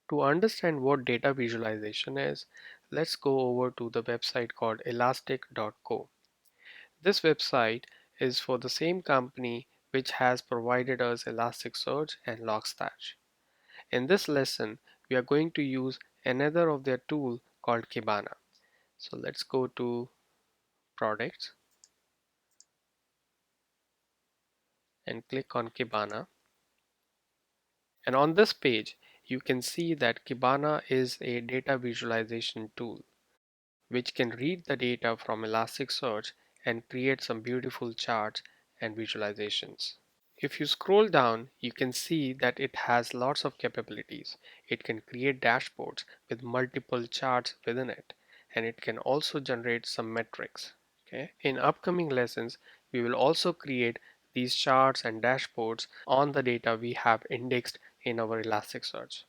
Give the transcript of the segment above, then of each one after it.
To understand what data visualization is, let's go over to the website called elastic.co. This website is for the same company which has provided us Elasticsearch and LogStash. In this lesson, we are going to use another of their tool called Kibana. So let's go to products and click on Kibana. And on this page, you can see that Kibana is a data visualization tool which can read the data from Elasticsearch and create some beautiful charts and visualizations. If you scroll down, you can see that it has lots of capabilities. It can create dashboards with multiple charts within it, and it can also generate some metrics. Okay. In upcoming lessons, we will also create these charts and dashboards on the data we have indexed in our Elasticsearch.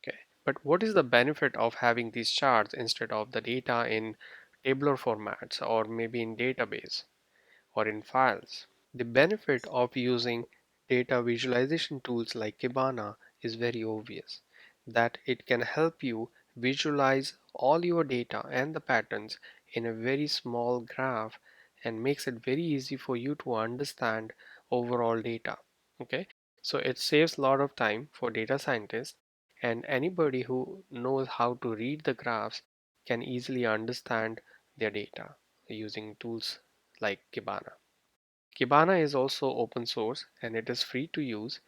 Okay. But what is the benefit of having these charts instead of the data in tabular formats or maybe in database or in files? The benefit of using data visualization tools like Kibana is very obvious, that it can help you visualize all your data and the patterns in a very small graph and makes it very easy for you to understand overall data. Okay, so it saves a lot of time for data scientists, and anybody who knows how to read the graphs can easily understand their data using tools like Kibana. Kibana is also open source and it is free to use,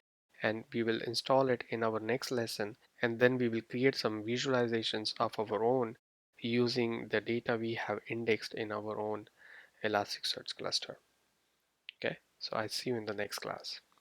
and we will install it in our next lesson, and then we will create some visualizations of our own using the data we have indexed in our own Elasticsearch cluster. Okay, so I see you in the next class.